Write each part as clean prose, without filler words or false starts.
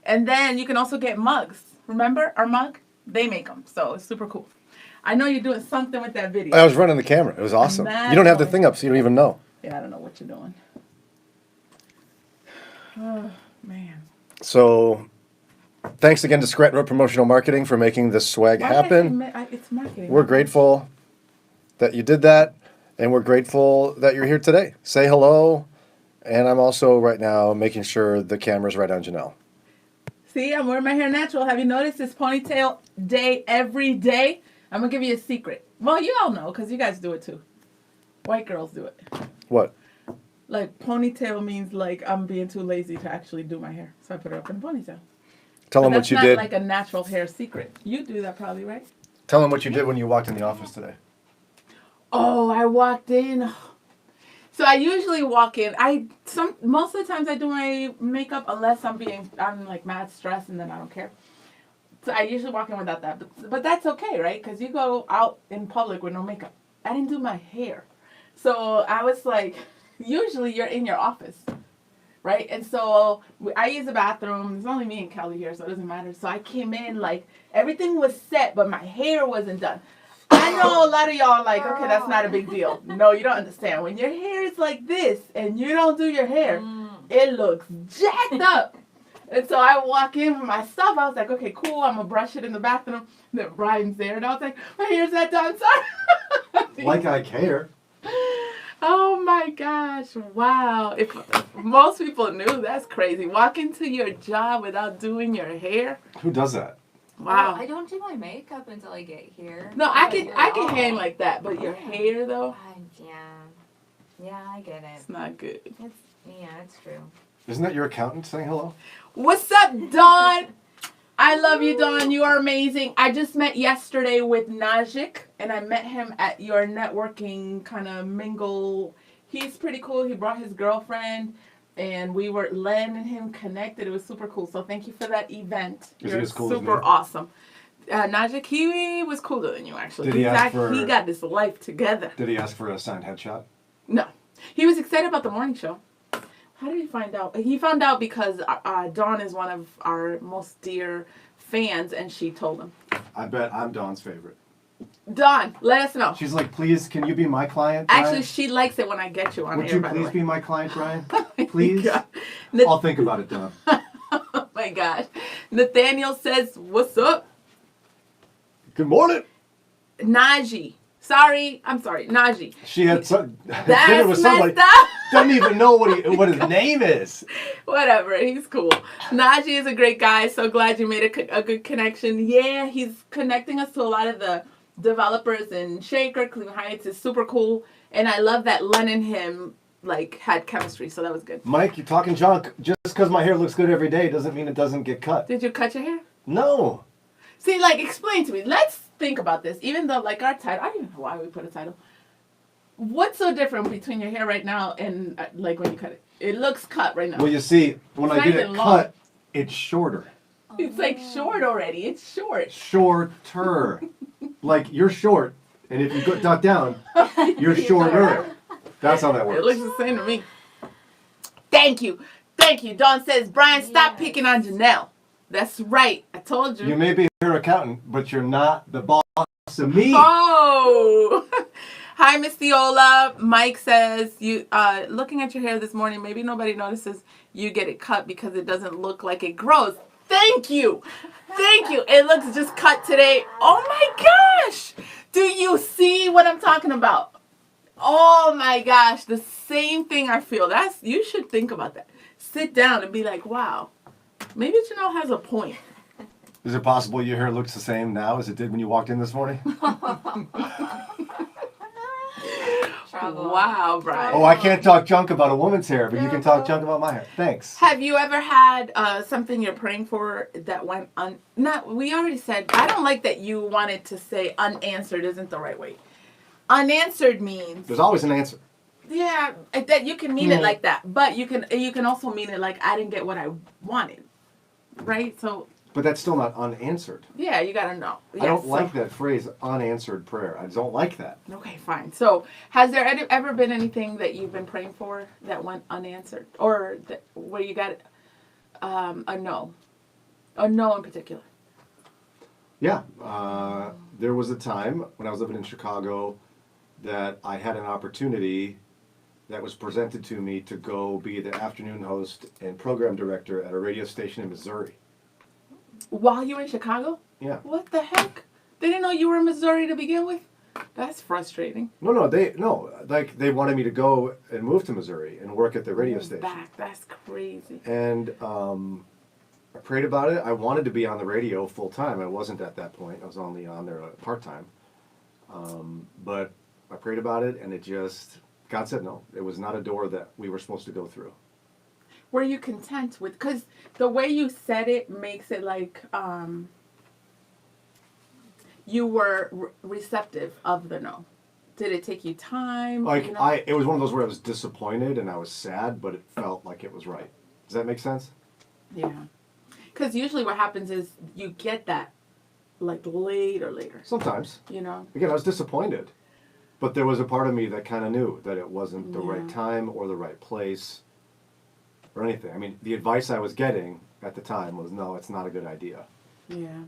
And then you can also get mugs. Remember our mug? They make them. So it's super cool. I know you're doing something with that video. I was running the camera. It was awesome. You don't have the thing up, so you don't even know. Yeah, I don't know what you're doing. Oh, man. So, thanks again to Scrat Road Promotional Marketing for making this swag happen. It's marketing. We're grateful that you did that, and we're grateful that you're here today. Say hello, and I'm also right now making sure the camera's right on Jannelle. See, I'm wearing my hair natural. Have you noticed this ponytail day every day? I'm going to give you a secret. Well, you all know because you guys do it too. White girls do it. What? Like, ponytail means like I'm being too lazy to actually do my hair. So I put it up in a ponytail. Tell them what you did. That's not like a natural hair secret. You do that probably, right? Tell them what you did when you walked in the office today. Oh, I walked in. So I usually walk in. Most of the times I do my makeup unless I'm like mad stressed and then I don't care. So I usually walk in without that. But that's okay, right? Because you go out in public with no makeup. I didn't do my hair. So I was like, usually you're in your office, right? And so I use the bathroom. There's only me and Kelly here, so it doesn't matter. So I came in like everything was set, but my hair wasn't done. I know a lot of y'all are like, okay, that's not a big deal. No, you don't understand. When your hair is like this and you don't do your hair, it looks jacked up. And so I walk in with my stuff. I was like, okay, cool. I'm going to brush it in the bathroom. And then Brian's there. And I was like, my hair's not done. Sorry. Like I care. Oh, my gosh. Wow. If most people knew, that's crazy. Walk into your job without doing your hair. Who does that? Wow. I don't do my makeup until I get here. No, I can hang like that. But your hair, though? Yeah, I get it. It's not good. It's true. Isn't that your accountant saying hello? What's up, Dawn? I love you, Dawn. You are amazing. I just met yesterday with Najik, and I met him at your networking kind of mingle. He's pretty cool. He brought his girlfriend, and we were Len and him connected. It was super cool. So thank you for that event. You're super awesome. Najik, he was cooler than you, actually. Did he ask for... He got this life together. Did he ask for a signed headshot? No. He was excited about the morning show. How did he find out? He found out because Dawn is one of our most dear fans, and she told him. I bet I'm Dawn's favorite. Dawn, let us know. She's like, please, can you be my client, Brian? Actually, she likes it when I get you on Would air, you by the please way. be my client, Brian? Oh Please? God. I'll think about it, Dawn. Oh my gosh. Nathaniel says, what's up? Good morning. Najee. I'm sorry, Najee. She had some That's dinner with somebody. messed up. Doesn't even know what his name is. Whatever, he's cool. Najee is a great guy. So glad you made a good connection. Yeah, he's connecting us to a lot of the developers in Shaker, Cleveland Heights is super cool. And I love that Len and him had chemistry, so that was good. Mike, you're talking junk. Just because my hair looks good every day doesn't mean it doesn't get cut. Did you cut your hair? No. See, explain to me. Let's think about this. Even though, our title, I don't even know why we put a title. What's so different between your hair right now and, when you cut it? It looks cut right now. Well, you see, when I get it cut, it's shorter. It's short already. It's short. Shorter. You're short, and if you go duck down, you're shorter. That's how that works. It looks the same to me. Thank you. Dawn says, Brian, stop picking on Jannelle. That's right. I told you. You may be her accountant, but you're not the boss of me. Oh. Hi, Miss Theola. Mike says, you looking at your hair this morning, maybe nobody notices you get it cut because it doesn't look like it grows. Thank you. It looks just cut today. Oh my gosh. Do you see what I'm talking about? Oh my gosh. The same thing I feel. You should think about that. Sit down and be like, wow. Maybe Jannelle has a point. Is it possible your hair looks the same now as it did when you walked in this morning? Wow, Brian. Oh, I can't talk junk about a woman's hair, but you can talk junk about my hair. Thanks. Have you ever had something you're praying for that went we already said, I don't like that you wanted to say unanswered isn't the right way. Unanswered means... There's always an answer. Yeah, that you can mean it like that, but you can also mean it like I didn't get what I wanted, right? So. But that's still not unanswered. Yeah, you gotta know. Yes, I don't like that phrase, unanswered prayer. I don't like that. Okay, fine. So, has there ever been anything that you've been praying for that went unanswered, or where you got a no? Or no in particular? Yeah. There was a time when I was living in Chicago that I had an opportunity that was presented to me to go be the afternoon host and program director at a radio station in Missouri. While you were in Chicago? Yeah. What the heck? They didn't know you were in Missouri to begin with? That's frustrating. They wanted me to go and move to Missouri and work at the radio station. Back. That's crazy. And I prayed about it. I wanted to be on the radio full time. I wasn't at that point. I was only on there part time. But I prayed about it, and God said no. It was not a door that we were supposed to go through. Were you content with? Because the way you said it makes it like you were receptive of the no. Did it take you time? It was one of those where I was disappointed and I was sad, but it felt like it was right. Does that make sense? Yeah. Because usually what happens is you get that like later. Sometimes. Again, I was disappointed. But there was a part of me that kind of knew that it wasn't the right time or the right place or anything. I mean, the advice I was getting at the time was, no, it's not a good idea. Yeah.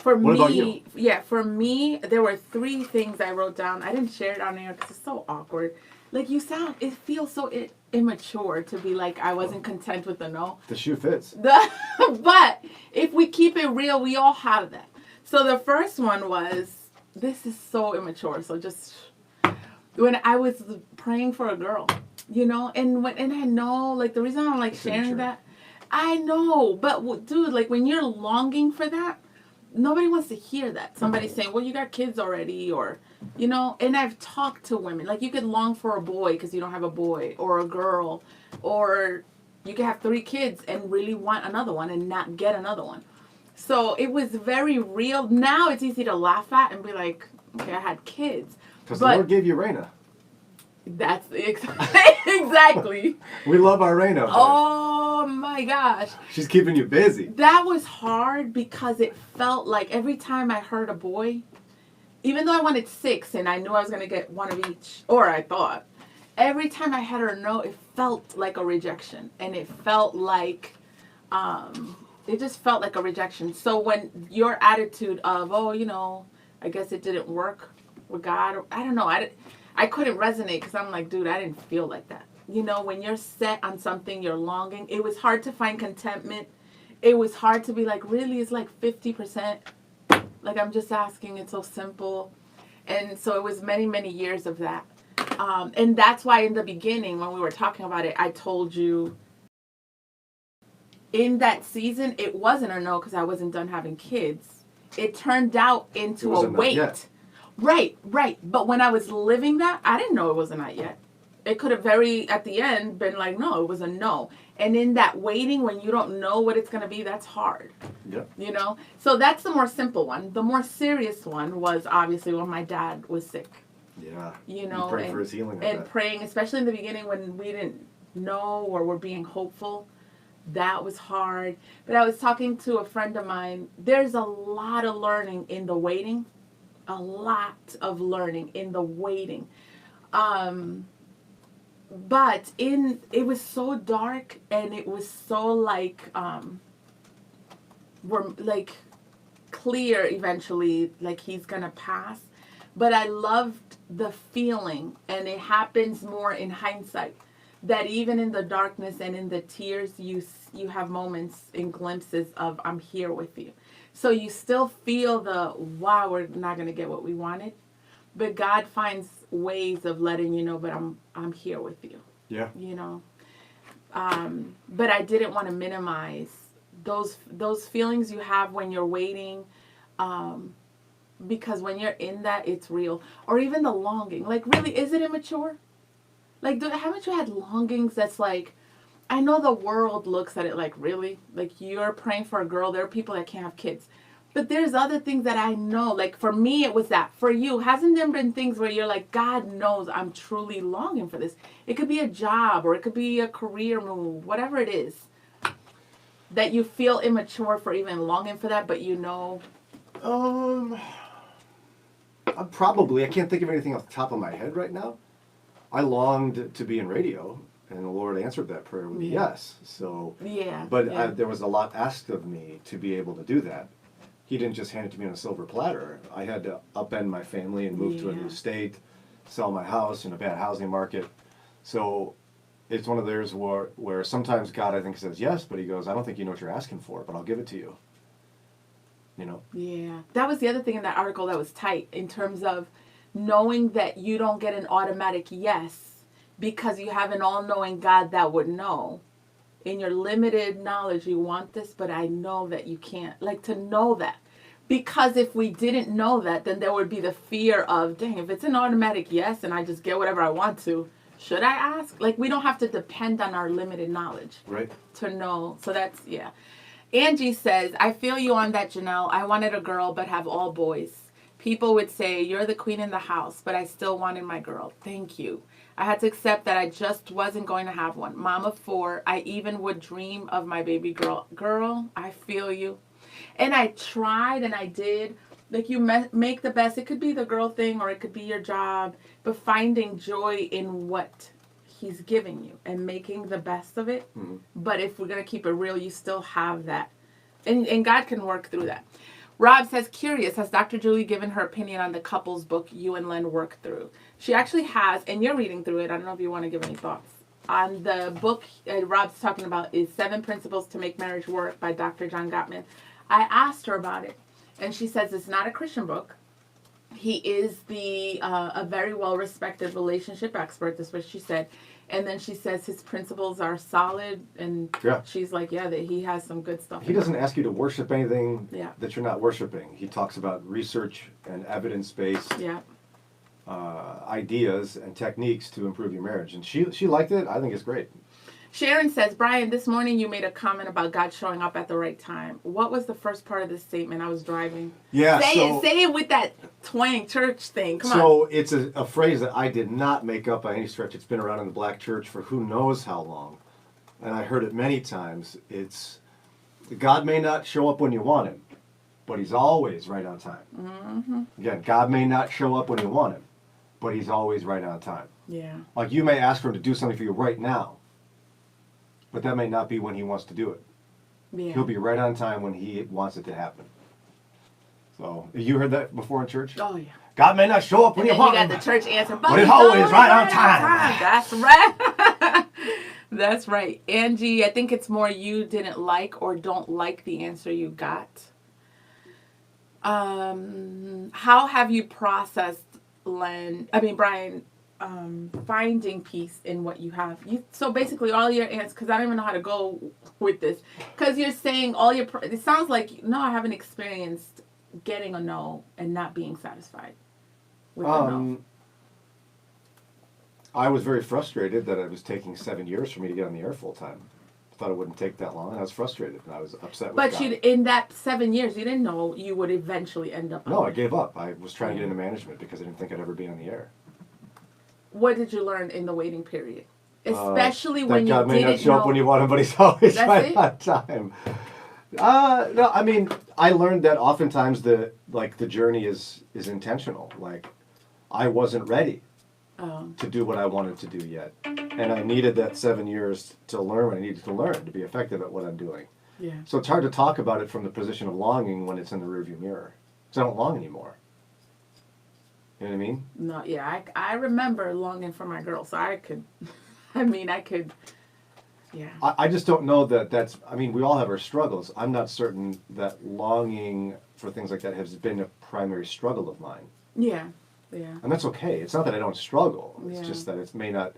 What about you? For me, there were 3 things I wrote down. I didn't share it on air because it's so awkward. Like it feels so immature to be like, I wasn't content with the no. The shoe fits. But if we keep it real, we all have that. So the first one was, this is so immature. So just when I was praying for a girl, and I know, like, the reason I'm like sharing that, I know, but dude, like when you're longing for that, nobody wants to hear that. Somebody's saying, well, you got kids already, or, and I've talked to women, like you could long for a boy because you don't have a boy, or a girl, or you could have 3 kids and really want another one and not get another one. So it was very real. Now it's easy to laugh at and be like, okay, I had kids. Because the Lord gave you Raina. That's exactly. We love our Raina. Oh my gosh. She's keeping you busy. That was hard because it felt like every time I heard a boy, even though I wanted 6 and I knew I was going to get 1 of each, or I thought, every time I had her no, it felt like a rejection. And it felt like, it just felt like a rejection. So when your attitude of, I guess it didn't work with God, I don't know, I couldn't resonate because I'm like, dude, I didn't feel like that. When you're set on something, you're longing. It was hard to find contentment. It was hard to be like, really, it's like 50%. Like, I'm just asking. It's so simple. And so it was many, many years of that. And that's why in the beginning, when we were talking about it, I told you in that season, it wasn't a no because I wasn't done having kids. It turned out into a wait. Right. But when I was living that, I didn't know it was a not yet. It could have at the end, been like, no, it was a no. And in that waiting, when you don't know what it's going to be, that's hard. Yeah. So that's the more simple one. The more serious one was obviously when my dad was sick. Yeah. Praying for his healing. And praying, especially in the beginning when we didn't know or were being hopeful. That was hard. But I was talking to a friend of mine. There's a lot of learning in the waiting. A lot of learning in the waiting. But it was so dark and it was so like we're like clear eventually, like he's gonna pass. But I loved the feeling, and it happens more in hindsight, that even in the darkness and in the tears, you have moments and glimpses of I'm here with you. So you still feel wow, we're not gonna get what we wanted, but God finds ways of letting you know, but I'm here with you. Yeah. But I didn't want to minimize those feelings you have when you're waiting, because when you're in that, it's real. Or even the longing. Like, really, is it immature? Like, haven't you had longings that's like, I know the world looks at it like, really? Like, you're praying for a girl. There are people that can't have kids. But there's other things that I know. Like, for me, it was that. For you, hasn't there been things where you're like, God knows I'm truly longing for this? It could be a job, or it could be a career move, whatever it is, that you feel immature for even longing for that, but Probably. I can't think of anything off the top of my head right now. I longed to be in radio, and the Lord answered that prayer with a Yeah. yes. So, Yeah. but yeah. there was a lot asked of me to be able to do that. He didn't just hand it to me on a silver platter. I had to upend my family and move to a Yeah. new state, sell my house in a bad housing market. So it's one of those where sometimes God, I think, says yes, but he goes, I don't think you know what you're asking for, but I'll give it to you. You know? Yeah. That was the other thing in that article that was tight in terms of knowing that you don't get an automatic yes because you have an all-knowing God that would know. In your limited knowledge, you want this, but I know that you can't. Like, to know that. Because if we didn't know that, then there would be the fear of, dang, if it's an automatic yes and I just get whatever I want to, should I ask? Like, we don't have to depend on our limited knowledge Right. to know. So that's, yeah. Angie says, I feel you on that, Jannelle. I wanted a girl, but have all boys. People would say, you're the queen in the house, but I still wanted my girl. Thank you. I had to accept that I just wasn't going to have one. Mom of 4, I even would dream of my baby girl. Girl, I feel you. And I tried and I did. Like, you make the best. It could be the girl thing or it could be your job. But finding joy in what he's giving you and making the best of it. Mm-hmm. But if we're going to keep it real, you still have that. And God can work through that. Rob says, curious, has Dr. Julie given her opinion on the couples book you and Len worked through? She actually has, and you're reading through it. I don't know if you want to give any thoughts. On the book Rob's talking about is 7 Principles to Make Marriage Work by Dr. John Gottman. I asked her about it, and she says it's not a Christian book. He is a very well-respected relationship expert. That's what she said. And then she says his principles are solid, and Yeah. she's like, yeah, that he has some good stuff. He doesn't ask you to worship anything Yeah. that you're not worshiping. He talks about research and evidence-based Yeah. ideas and techniques to improve your marriage. And she liked it. I think it's great. Sharon says, Brian, this morning you made a comment about God showing up at the right time. What was the first part of this statement? I was driving. Yeah. Say it with that twang church thing. Come on. So it's a phrase that I did not make up by any stretch. It's been around in the black church for who knows how long. And I heard it many times. It's God may not show up when you want him, but he's always right on time. Mm-hmm. Again, God may not show up when you want him, but he's always right on time. Yeah. Like you may ask for him to do something for you right now, but that may not be when he wants to do it. Yeah. He'll be right on time when he wants it to happen. So, you heard that before in church? Oh, yeah. God may not show up when And you then want you him. got the church answer, But he's always right on time. That's right. That's right. Angie, I think it's more you didn't like or don't like the answer you got. How have you processed, Brian, finding peace in what you have? So basically all your answers, because I don't even know how to go with this, because you're saying it sounds like, no, I haven't experienced getting a no and not being satisfied with the no. I was very frustrated that it was taking 7 years for me to get on the air full time. I thought it wouldn't take that long, and I was frustrated, and I was upset with But God. in that 7 years, you didn't know you would eventually end up on No, I there. gave up. I was trying to get into management because I didn't think I'd ever be on the air. What did you learn in the waiting period? Especially That when you God may didn't not show know. up when you want him, but he's always That's right it? on time. No, I mean, I learned that oftentimes the journey is intentional. Like, I wasn't ready to do what I wanted to do yet. And I needed that 7 years to learn what I needed to learn to be effective at what I'm doing. Yeah. So it's hard to talk about it from the position of longing when it's in the rearview mirror. Because I don't long anymore. You know what I mean? No, yeah, I remember longing for my girl, so I could, yeah. I just don't know that's, I mean, we all have our struggles. I'm not certain that longing for things like that has been a primary struggle of mine. Yeah, yeah. And that's okay. It's not that I don't struggle. It's Yeah. just that it may not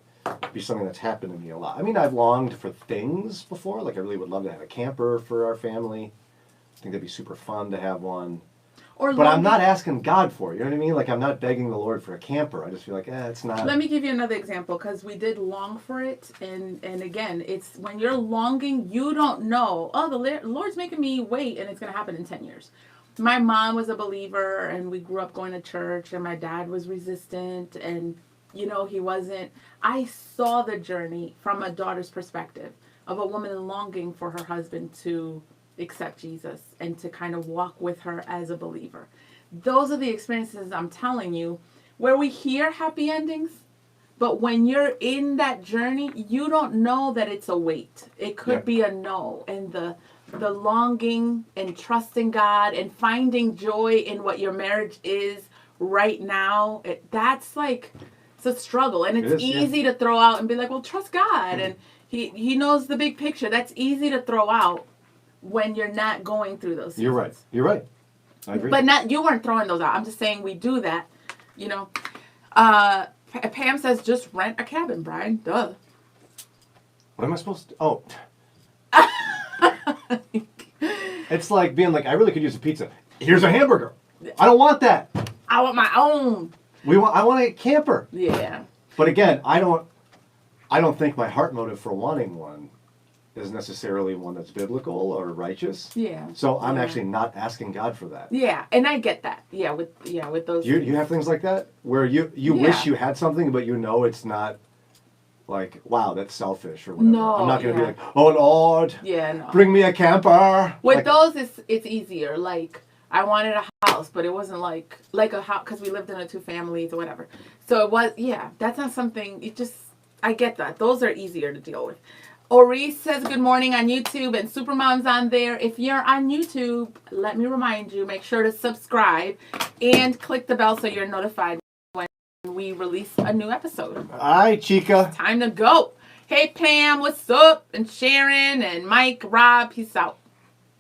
be something that's happened to me a lot. I mean, I've longed for things before. Like, I really would love to have a camper for our family. I think that'd be super fun to have one. But I'm not asking God for it. You know what I mean? Like, I'm not begging the Lord for a camper. I just feel like, it's not. Let me give you another example, because we did long for it, and again, it's when you're longing, you don't know, the Lord's making me wait, and it's going to happen in 10 years. My mom was a believer, and we grew up going to church, and my dad was resistant, and, he wasn't. I saw the journey from a daughter's perspective of a woman longing for her husband to accept Jesus and to kind of walk with her as a believer. Those are the experiences I'm telling you where we hear happy endings, But when you're in that journey, you don't know that it's a weight. It could Yeah. be a no. And the longing and trusting God and finding joy in what your marriage is right now, that's like, it's a struggle. And it's It is, yeah. easy to throw out and be like, well, trust God. And he knows the big picture. That's easy to throw out when you're not going through those seasons. You're right. You're right. I agree. But you weren't throwing those out. I'm just saying we do that, you know. Pam says just rent a cabin, Brian. Duh. What am I supposed to? Oh. It's like being like, I really could use a pizza. Here's a hamburger. I don't want that. I want my own. I want a camper. Yeah. But again, I don't think my heart motive for wanting one is necessarily one that's biblical or righteous. Yeah. So I'm Yeah. actually not asking God for that. Yeah, and I get that. Yeah, with those. You have things like that where you Yeah. wish you had something, but you know it's not. Like, wow, that's selfish or whatever. No, I'm not going to yeah. be like, oh Lord, Yeah, no. bring me a camper. With Like, those, it's easier. Like I wanted a house, but it wasn't like a house because we lived in a 2 families or whatever. So it was, yeah, that's not something. I get that. Those are easier to deal with. Ori says good morning on YouTube, and Supermom's on there. If you're on YouTube, let me remind you, make sure to subscribe and click the bell so you're notified when we release a new episode. Hi, Chica. Time to go. Hey, Pam, what's up? And Sharon and Mike, Rob, peace out.